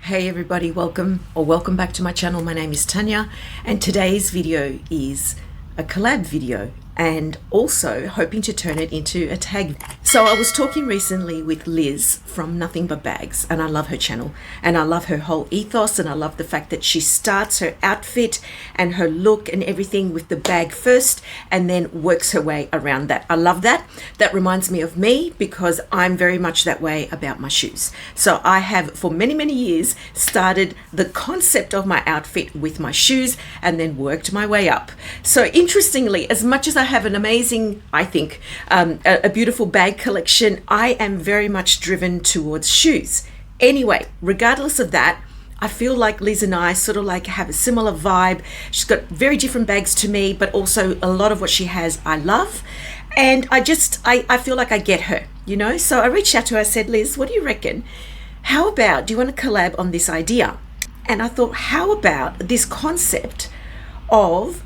Hey everybody, welcome back to my channel. My name is Tanya and today's video is a collab video and also hoping to turn it into a tag. So I was talking recently with Liz from Nothing But Bags, and I love her channel and I love her whole ethos, and I love the fact that she starts her outfit and her look and everything with the bag first and then works her way around that. I love that. That reminds me of me because I'm very much that way about my shoes. So I have for many years started the concept of my outfit with my shoes and then worked my way up. So interestingly, as much as I have an amazing, I think, a beautiful bag collection, I am very much driven towards shoes. Anyway, regardless of that, I feel like Liz and I sort of like have a similar vibe. She's got very different bags to me, but also a lot of what she has I love. And I feel like I get her, you know? So I reached out to her, I said, Liz, what do you reckon? How about, do you want to collab on this idea? And I thought, how about this concept of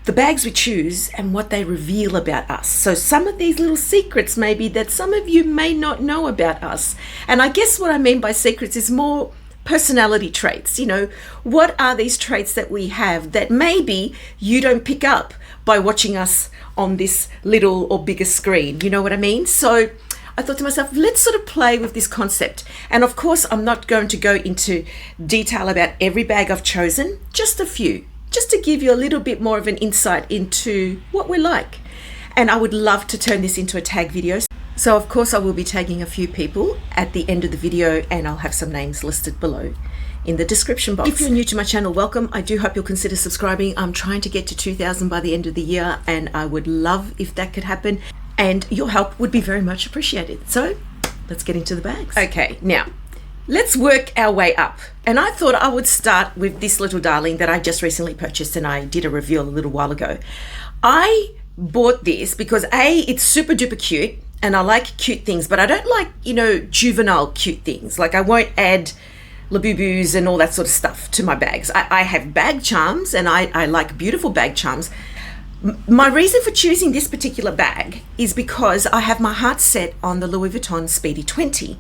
the bags we choose and what they reveal about us? So some of these little secrets maybe that some of you may not know about us. And I guess what I mean by secrets is more personality traits. You know, what are these traits that we have that maybe you don't pick up by watching us on this little or bigger screen? You know what I mean? So I thought to myself, let's sort of play with this concept. And of course, I'm not going to go into detail about every bag I've chosen, just a few, just to give you a little bit more of an insight into what we're like. And I would love to turn this into a tag video. So of course I will be tagging a few people at the end of the video, and I'll have some names listed below in the description box. If you're new to my channel, welcome. I do hope you'll consider subscribing. I'm trying to get to 2,000 by the end of the year, and I would love if that could happen. And your help would be very much appreciated. So let's get into the bags. Okay, now let's work our way up. And I thought I would start with this little darling that I just recently purchased, and I did a review a little while ago. I bought this because A, it's super duper cute, and I like cute things, but I don't like, you know, juvenile cute things. Like I won't add labubu's and all that sort of stuff to my bags. I have bag charms, and I like beautiful bag charms. My reason for choosing this particular bag is because I have my heart set on the Louis Vuitton Speedy 20.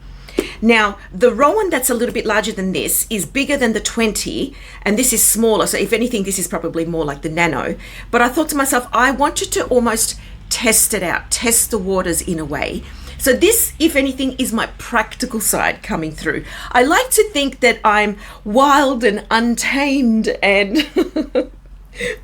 Now, the Rowan that's a little bit larger than this is bigger than the 20, and this is smaller. So if anything, this is probably more like the Nano. But I thought to myself, I wanted to almost test it out, test the waters in a way. So this, if anything, is my practical side coming through. I like to think that I'm wild and untamed and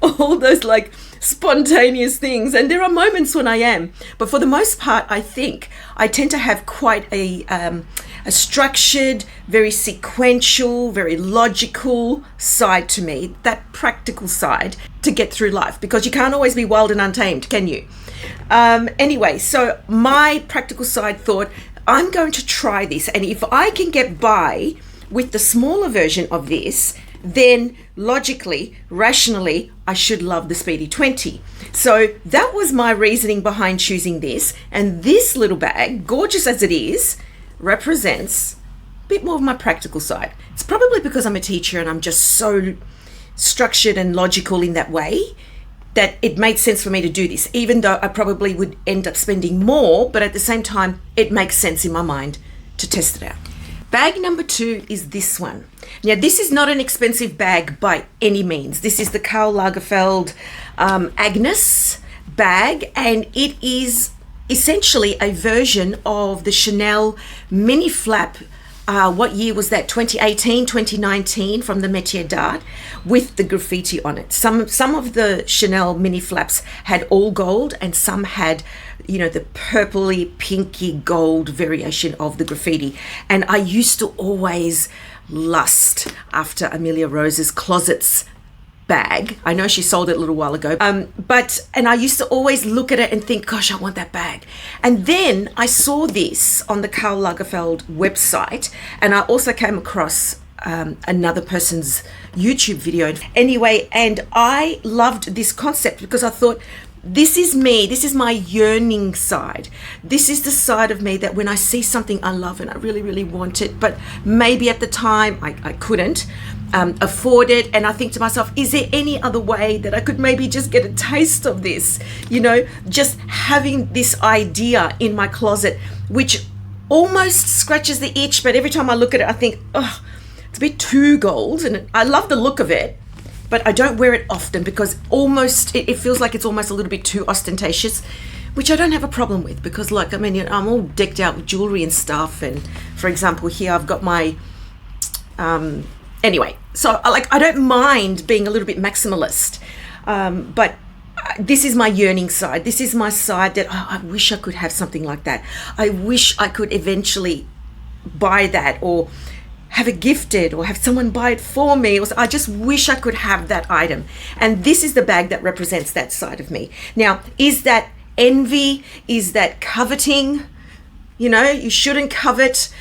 all those like spontaneous things, and there are moments when I am, but for the most part I think I tend to have quite a structured, very sequential, very logical side to me, that practical side to get through life, because you can't always be wild and untamed, can you? Anyway, so my practical side thought, I'm going to try this, and if I can get by with the smaller version of this, then logically, rationally, I should love the Speedy 20. So that was my reasoning behind choosing this. And this little bag, gorgeous as it is, represents a bit more of my practical side. It's probably because I'm a teacher and I'm just so structured and logical in that way that it made sense for me to do this, even though I probably would end up spending more, but at the same time, it makes sense in my mind to test it out. Bag number 2 is this one. Now, this is not an expensive bag by any means. This is the Karl Lagerfeld Agnes bag, and it is essentially a version of the Chanel mini flap. What year was that? 2018, 2019, from the Métier d'Art, with the graffiti on it. Some of the Chanel mini flaps had all gold, and some had, you know, the purpley pinky gold variation of the graffiti. And I used to always lust after Amelia Rose's Closets bag. I know she sold it a little while ago, and I used to always look at it and think, gosh, I want that bag. And then I saw this on the Karl Lagerfeld website, and I also came across another person's YouTube video. Anyway, and I loved this concept because I thought, this is me, this is my yearning side. This is the side of me that when I see something I love and I really want it, but maybe at the time I couldn't afford it, and I think to myself, is there any other way that I could maybe just get a taste of this? You know, just having this idea in my closet, which almost scratches the itch, but every time I look at it, I think, oh, It's a bit too gold, and I love the look of it, but I don't wear it often because it feels like it's almost a little bit too ostentatious, which I don't have a problem with because, like, I mean, you know, I'm all decked out with jewelry and stuff. And for example, here I've got my, anyway, so I don't mind being a little bit maximalist, but this is my yearning side. This is my side that I wish I could have something like that. I wish I could eventually buy that or have it gifted or have someone buy it for me. Or I just wish I could have that item. And this is the bag that represents that side of me. Now, is that envy? Is that coveting? You know, you shouldn't covet.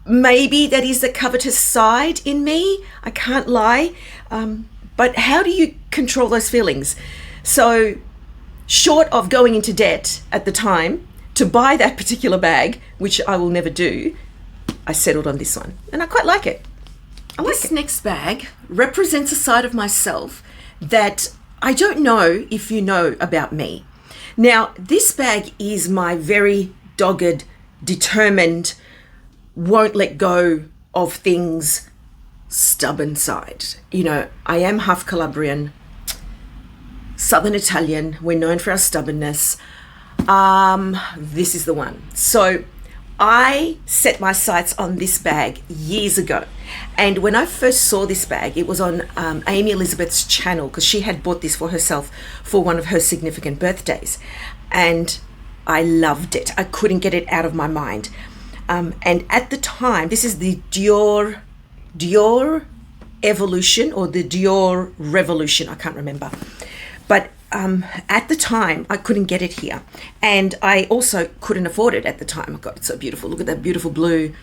Maybe that is the covetous side in me. I can't lie. But how do you control those feelings? So short of going into debt at the time to buy that particular bag, which I will never do, I settled on this one, and I quite like it. This next bag represents a side of myself that I don't know if you know about me. Now, this bag is my very dogged, determined, won't let go of things, stubborn side. You know, I am half Calabrian, Southern Italian. We're known for our stubbornness. This is the one. So I set my sights on this bag years ago, and when I first saw this bag, it was on Amy Elizabeth's channel because she had bought this for herself for one of her significant birthdays, and I loved it. I couldn't get it out of my mind. And at the time, this is the Dior Evolution or the Dior Revolution, I can't remember, but at the time I couldn't get it here, and I also couldn't afford it at the time. Oh God, it's so beautiful. Look at that beautiful blue.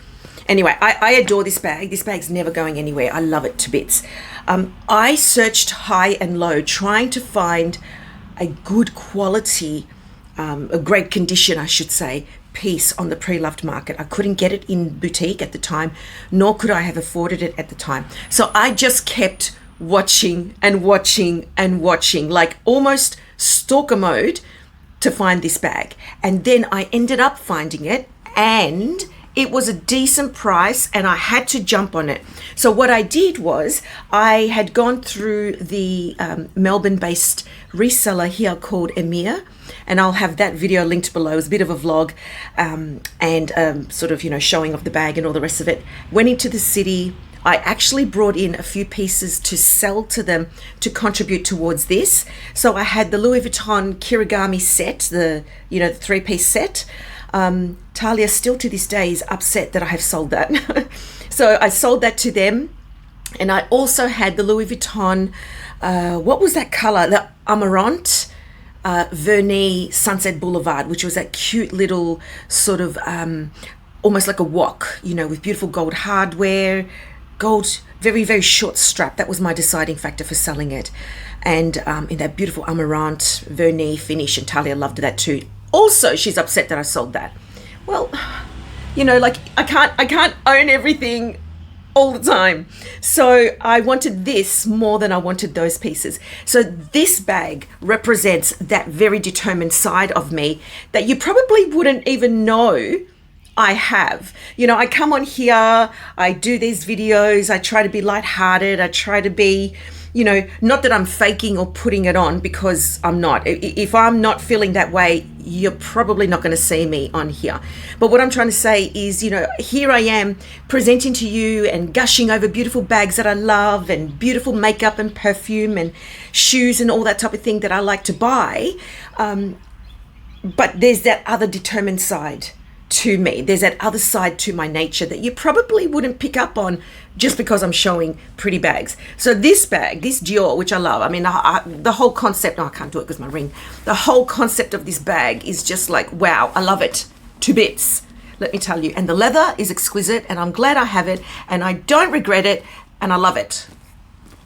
Anyway, I adore this bag. This bag's never going anywhere. I love it to bits. I searched high and low trying to find a good quality, a great condition, I should say, piece on the pre-loved market. I couldn't get it in boutique at the time, nor could I have afforded it at the time. So I just kept watching and watching and watching, like almost stalker mode, to find this bag. And then I ended up finding it, and it was a decent price, and I had to jump on it. So what I did was I had gone through the Melbourne-based reseller here called Emir, and I'll have that video linked below. It's a bit of a vlog, and sort of, you know, showing off the bag and all the rest of it. Went into the city. I actually brought in a few pieces to sell to them to contribute towards this. So I had the Louis Vuitton Kirigami set, the 3-piece set. Talia still to this day is upset that I have sold that. So I sold that to them. And I also had the Louis Vuitton, what was that color? The Amarante Vernis Sunset Boulevard, which was that cute little sort of almost like a wok, you know, with beautiful gold hardware, gold, very, very short strap. That was my deciding factor for selling it. And in that beautiful Amarante Vernis finish, and Talia loved that too. Also, she's upset that I sold that. Well, you know, like I can't own everything all the time. So I wanted this more than I wanted those pieces. So this bag represents that very determined side of me that you probably wouldn't even know I have. You know, I come on here, I do these videos, I try to be lighthearted, I try to be, you know, not that I'm faking or putting it on, because I'm not. If I'm not feeling that way, you're probably not going to see me on here. But what I'm trying to say is, you know, here I am presenting to you and gushing over beautiful bags that I love and beautiful makeup and perfume and shoes and all that type of thing that I like to buy. But there's that other determined side to me. There's that other side to my nature that you probably wouldn't pick up on just because I'm showing pretty bags. So this bag, this Dior, which I love, I mean, the whole concept, no, I can't do it because my ring, the whole concept of this bag is just like, wow, I love it to bits, let me tell you. And the leather is exquisite, and I'm glad I have it, and I don't regret it, and I love it.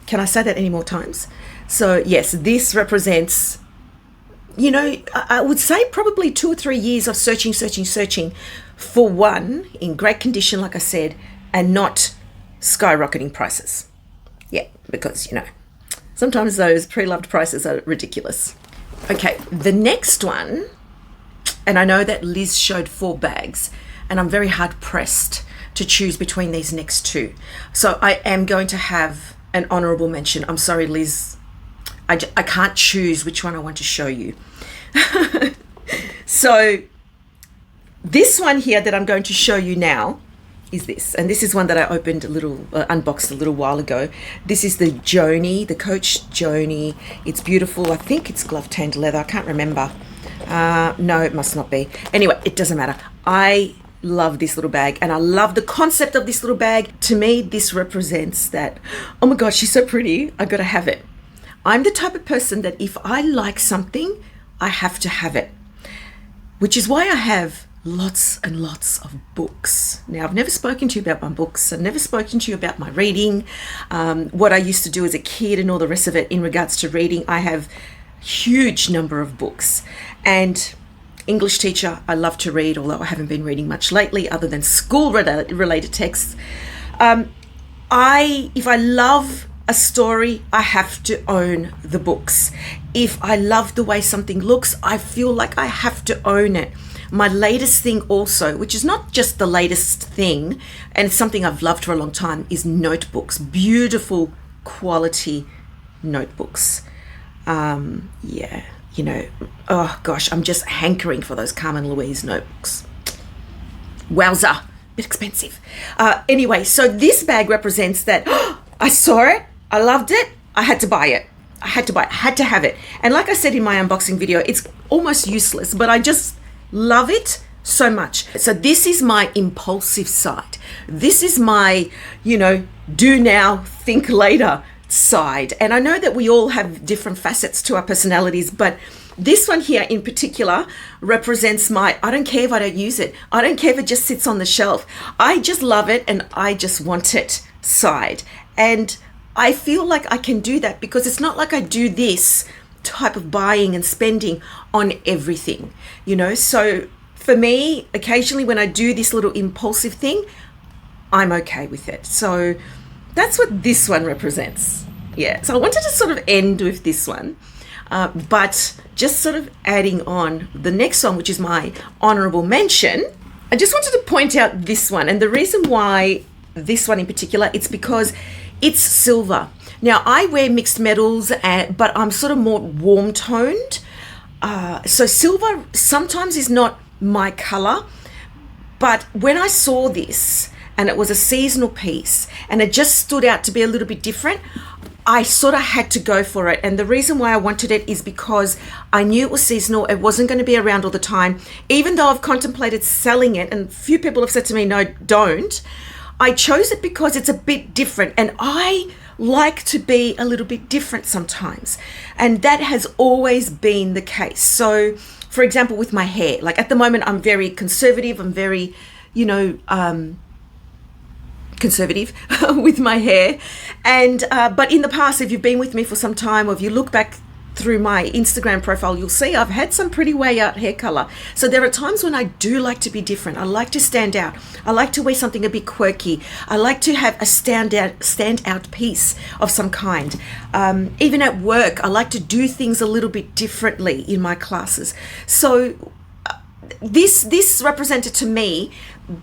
Can I say that any more times? So yes, this represents, you know, I would say probably 2 or 3 years of searching for one in great condition, like I said, and not skyrocketing prices. Yeah, because, you know, sometimes those pre-loved prices are ridiculous. Okay, the next one, and I know that Liz showed 4 bags, and I'm very hard pressed to choose between these next two. So I am going to have an honorable mention. I'm sorry, Liz. I can't choose which one I want to show you. So this one here that I'm going to show you now is this, and this is one that I opened unboxed a little while ago. This is the Joni, the Coach Joni. It's beautiful. I think it's glove-tanned leather. I can't remember. No, it must not be. Anyway, it doesn't matter. I love this little bag, and I love the concept of this little bag. To me, this represents that, oh my gosh, she's so pretty, I gotta have it. I'm the type of person that if I like something, I have to have it, which is why I have lots and lots of books. Now, I've never spoken to you about my books. I've never spoken to you about my reading, what I used to do as a kid and all the rest of it in regards to reading. I have huge number of books, and English teacher, I love to read, although I haven't been reading much lately other than school related texts. If I love a story, I have to own the books. If I love the way something looks, I feel like I have to own it. My latest thing also, which is not just the latest thing, and it's something I've loved for a long time, is notebooks. Beautiful quality notebooks. Yeah, you know, oh gosh, I'm just hankering for those Carmen Louise notebooks. Wowza, bit expensive. Anyway, so this bag represents that. I saw it, I loved it, I had to buy it. I had to have it. And like I said in my unboxing video, it's almost useless, but I just love it so much. So this is my impulsive side. This is my, you know, do now, think later side. And I know that we all have different facets to our personalities, but this one here in particular represents my, I don't care if I don't use it. I don't care if it just sits on the shelf. I just love it and I just want it side. And I feel like I can do that because it's not like I do this type of buying and spending on everything, you know. So for me, occasionally when I do this little impulsive thing, I'm okay with it. So that's what this one represents. Yeah, so I wanted to sort of end with this one, but just sort of adding on the next one, which is my honorable mention. I just wanted to point out this one, and the reason why this one in particular, it's because it's silver. Now, I wear mixed metals, but I'm sort of more warm toned. So silver sometimes is not my color, but when I saw this and it was a seasonal piece and it just stood out to be a little bit different, I sort of had to go for it. And the reason why I wanted it is because I knew it was seasonal. It wasn't going to be around all the time. Even though I've contemplated selling it, and a few people have said to me, no, don't. I chose it because it's a bit different, and I like to be a little bit different sometimes, and that has always been the case. So for example, with my hair, like at the moment I'm very conservative, I'm very, you know, conservative with my hair, and but in the past, if you've been with me for some time, or if you look back through my Instagram profile, you'll see I've had some pretty way out hair color. So there are times when I do like to be different. I like to stand out. I like to wear something a bit quirky. I like to have a standout piece of some kind. Even at work, I like to do things a little bit differently in my classes. So this represented to me,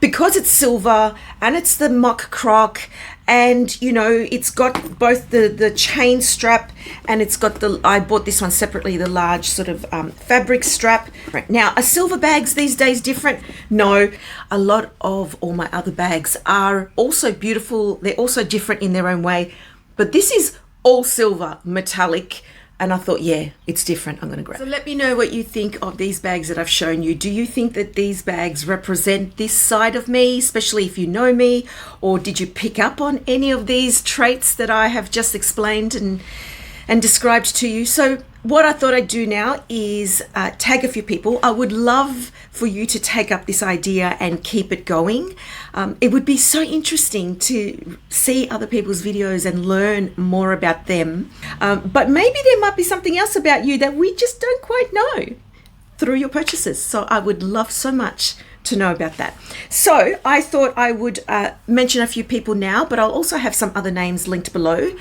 because it's silver and it's the mock croc, and you know, it's got both the chain strap, and it's got I bought this one separately, the large sort of fabric strap. Right now, are silver bags these days different? No, a lot of all my other bags are also beautiful. They're also different in their own way, but this is all silver, metallic. And I thought, yeah, it's different. I'm going to grab it. So let me know what you think of these bags that I've shown you. Do you think that these bags represent this side of me, especially if you know me? Or did you pick up on any of these traits that I have just explained and described to you? So what I thought I'd do now is tag a few people. I would love for you to take up this idea and keep it going. It would be so interesting to see other people's videos and learn more about them. But maybe there might be something else about you that we just don't quite know through your purchases. So I would love so much to know about that. So I thought I would mention a few people now, but I'll also have some other names linked below.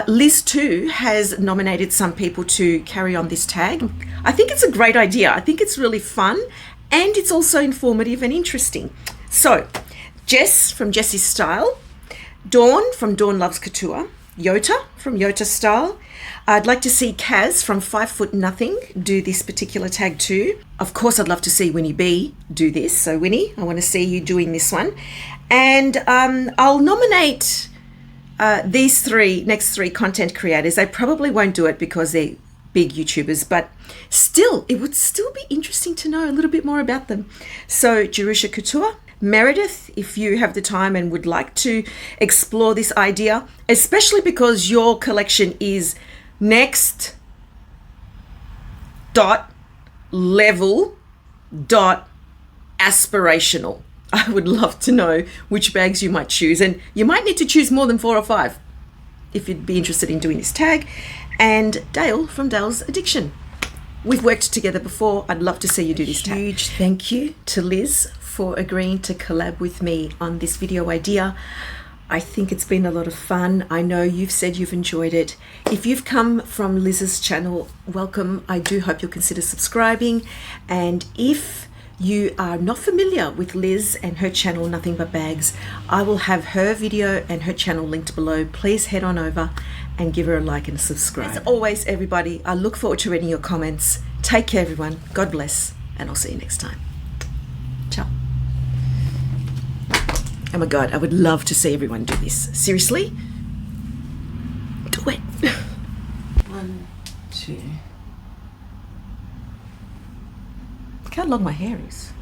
Liz too has nominated some people to carry on this tag. I think it's a great idea. I think it's really fun, and it's also informative and interesting. So, Jess from Jessie's Style, Dawn from Dawn Loves Couture, Yota from Yota Style. I'd like to see Kaz from 5 Foot Nothing do this particular tag too. Of course, I'd love to see Winnie B do this. So Winnie, I want to see you doing this one. And I'll nominate these next three content creators. They probably won't do it because they're big YouTubers, but still, it would still be interesting to know a little bit more about them. So Jerusha Couture, Meredith, if you have the time and would like to explore this idea, especially because your collection is next dot level dot aspirational. I would love to know which bags you might choose, and you might need to choose more than 4 or 5 if you'd be interested in doing this tag. And Dale from Dale's Addiction. We've worked together before. I'd love to see you do this tag. Huge thank you to Liz for agreeing to collab with me on this video idea. I think it's been a lot of fun. I know you've said you've enjoyed it. If you've come from Liz's channel, welcome. I do hope you'll consider subscribing. And if you are not familiar with Liz and her channel, Nothing But Bags, I will have her video and her channel linked below. Please head on over and give her a like and a subscribe. As always, everybody, I look forward to reading your comments. Take care, everyone. God bless, and I'll see you next time. Ciao. Oh my God, I would love to see everyone do this. Seriously? Do it. 1, 2. Look how long my hair is.